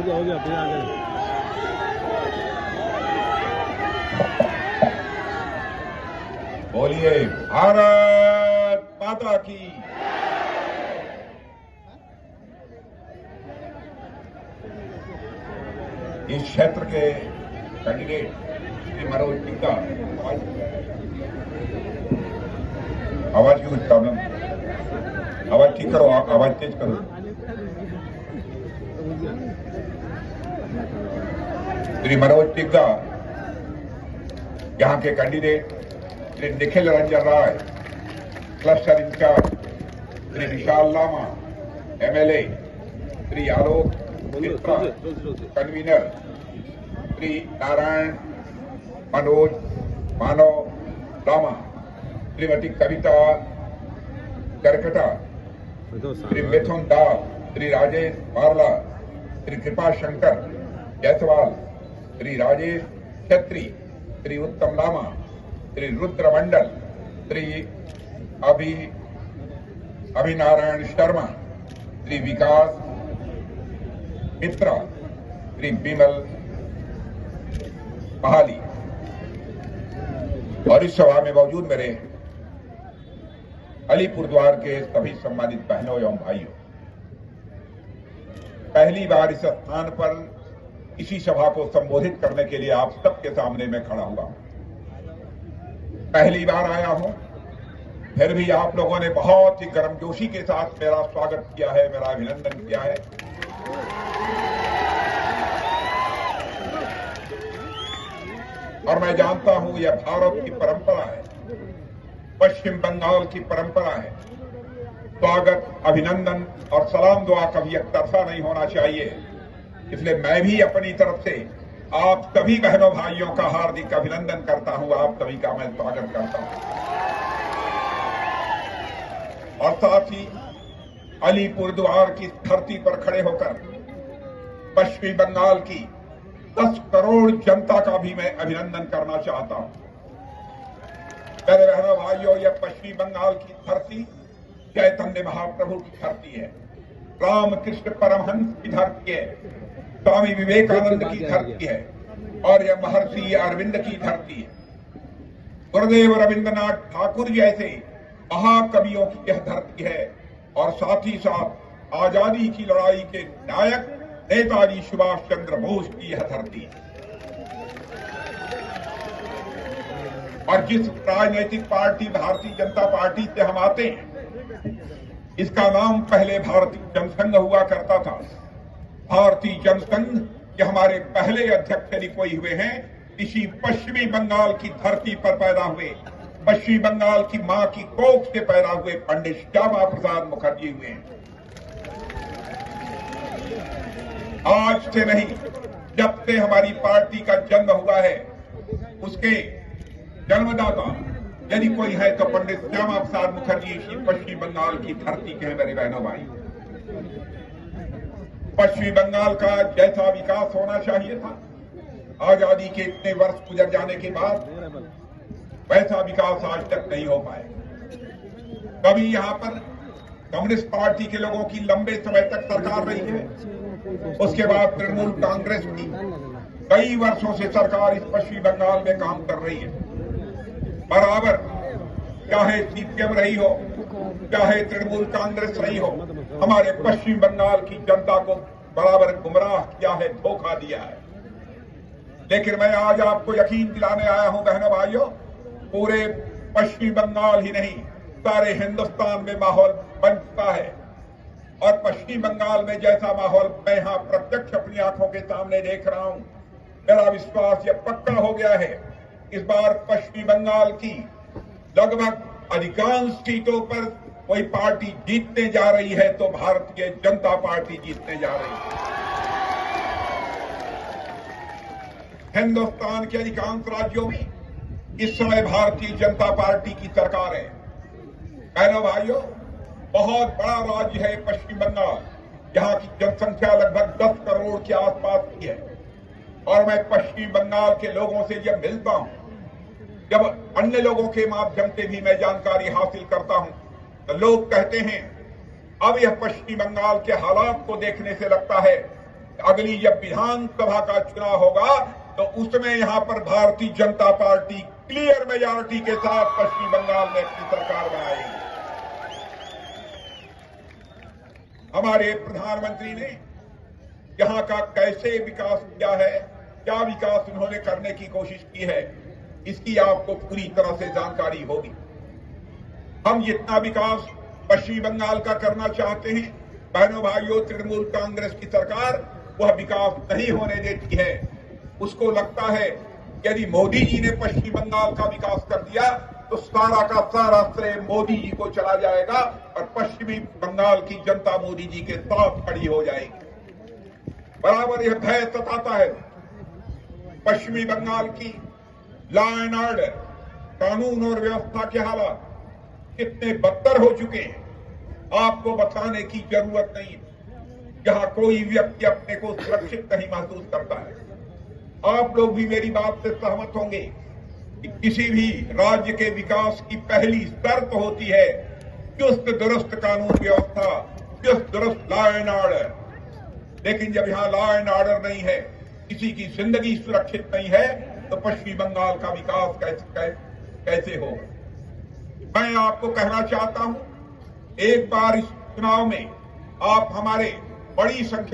हो गया फिर आगे। बोलिए भारत माता की। इस क्षेत्र के कैंडिडेट श्री मनोज टिक्का, आवाज की कुछ प्रॉब्लम, आवाज ठीक करो, आवाज तेज करो। श्री मनोज टिक्का यहाँ के कैंडिडेट श्री निखिल रंजन राय, cluster in charge Shri Vishal Lama, MLA Shri Alok मित्रा, कन्वीनर श्री नारायण मनोज मानव लामा, श्रीमती कविता करकटा, श्री मिथुन दास, श्री राजेश बारला, श्री कृपा शंकर जायसवाल, श्री राजेश छत्री, श्री उत्तम लामा, श्री रुद्र मंडल, श्री अभिनारायण शर्मा, श्री विकास मित्रा, श्री विमल बहाली और इस सभा में मौजूद मेरे अलीपुरद्वार के सभी सम्मानित बहनों एवं भाइयों, पहली बार इस स्थान पर इसी सभा को संबोधित करने के लिए आप सबके सामने मैं खड़ा हुआ हूं। पहली बार आया हूं, फिर भी आप लोगों ने बहुत ही गर्मजोशी के साथ मेरा स्वागत किया है, मेरा अभिनंदन किया है। और मैं जानता हूं यह भारत की परंपरा है, पश्चिम बंगाल की परंपरा है। स्वागत, अभिनंदन और सलाम दुआ कभी एक तरफा नहीं होना चाहिए। इसलिए मैं भी अपनी तरफ से आप सभी बहनों भाइयों का हार्दिक अभिनंदन करता हूं, आप सभी का मैं स्वागत करता हूं। और साथ ही अलीपुरद्वार की धरती पर खड़े होकर पश्चिमी बंगाल की 10 करोड़ जनता का भी मैं अभिनंदन करना चाहता हूं। मेरे बहनों भाइयों, यह पश्चिमी बंगाल की धरती चैतन्य महाप्रभु की धरती है, रामकृष्ण परमहंस की धरती है, स्वामी विवेकानंद की धरती है और यह महर्षि अरविंद की धरती है। गुरुदेव रविंद्रनाथ ठाकुर जैसे महाकवियों की यह धरती है और साथ ही साथ आजादी की लड़ाई के नायक नेताजी सुभाष चंद्र बोस की यह धरती है। और जिस राजनीतिक पार्टी भारतीय जनता पार्टी से हम आते हैं, इसका नाम पहले भारतीय जनसंघ हुआ करता था। भारतीय जनसंघ के हमारे पहले अध्यक्ष यदि कोई हुए हैं, इसी पश्चिमी बंगाल की धरती पर पैदा हुए, पश्चिमी बंगाल की मां की कोख से पैदा हुए पंडित श्यामा प्रसाद मुखर्जी हुए हैं। आज से नहीं, जब से हमारी पार्टी का जन्म हुआ है, उसके जन्मदाता यदि कोई है तो पंडित श्यामा प्रसाद मुखर्जी इसी पश्चिमी बंगाल की धरती के हैं। मेरे बहनों भाई, पश्चिमी बंगाल का जैसा विकास होना चाहिए था, आजादी के इतने वर्ष गुजर जाने के बाद वैसा विकास आज तक नहीं हो पाए। कभी यहाँ पर कम्युनिस्ट पार्टी के लोगों की लंबे समय तक सरकार रही है, उसके बाद तृणमूल कांग्रेस की कई वर्षों से सरकार इस पश्चिमी बंगाल में काम कर रही है। बराबर, चाहे सीपीएम रही हो, चाहे तृणमूल कांग्रेस रही हो, हमारे पश्चिम बंगाल की जनता को बराबर गुमराह किया है, धोखा दिया है। लेकिन मैं आज आपको यकीन दिलाने आया हूं बहनों भाइयों, पूरे पश्चिमी बंगाल ही नहीं, सारे हिंदुस्तान में माहौल बन चुका है। और पश्चिमी बंगाल में जैसा माहौल मैं यहाँ प्रत्यक्ष अपनी आंखों के सामने देख रहा हूं, मेरा विश्वास यह पक्का हो गया है, इस बार पश्चिमी बंगाल की लगभग अधिकांश सीटों पर कोई पार्टी जीतने जा रही है तो भारतीय जनता पार्टी जीतने जा रही है। हिंदुस्तान के अधिकांश राज्यों में इस समय भारतीय जनता पार्टी की सरकार है। बहनों भाइयों, बहुत बड़ा राज्य है पश्चिम बंगाल, यहाँ की जनसंख्या लगभग 10 करोड़ के आसपास की है। और मैं पश्चिम बंगाल के लोगों से जब मिलता हूं, जब अन्य लोगों के माध्यम से भी मैं जानकारी हासिल करता हूं, तो लोग कहते हैं अब यह पश्चिम बंगाल के हालात को देखने से लगता है अगली जब विधानसभा का चुनाव होगा तो उसमें यहां पर Bharatiya Janata party clear majority के साथ पश्चिम बंगाल में अपनी सरकार बनाएगी। हमारे प्रधानमंत्री ने यहां का कैसे विकास किया है, क्या विकास उन्होंने करने की कोशिश की है, इसकी आपको पूरी तरह से जानकारी होगी। हम जितना विकास पश्चिम बंगाल का करना चाहते हैं, बहनों भाइयों, तृणमूल कांग्रेस की सरकार वह विकास नहीं होने देती है। उसको लगता है यदि मोदी जी ने पश्चिम बंगाल का विकास कर दिया तो सारा का सारा श्रेय मोदी जी को चला जाएगा और पश्चिमी बंगाल की जनता मोदी जी के साथ खड़ी हो जाएगी। बराबर यह भय सताता है। पश्चिमी बंगाल की लॉ एंड ऑर्डर, कानून और व्यवस्था के हालात कितने बदतर हो चुके हैं, आपको बताने की जरूरत नहीं है। जहां कोई व्यक्ति अपने को सुरक्षित नहीं महसूस करता है। आप लोग भी मेरी बात से सहमत होंगे कि किसी भी राज्य के विकास की पहली शर्त होती है चुस्त दुरुस्त कानून व्यवस्था, चुस्त दुरुस्त लॉ एंड ऑर्डर। लेकिन जब यहां लॉ एंड ऑर्डर नहीं है, किसी की जिंदगी सुरक्षित नहीं है, तो पश्चिम बंगाल का विकास कैसे हो। मैं आपको कहना चाहता हूं, एक बार इस चुनाव में आप हमारे बड़ी संख्या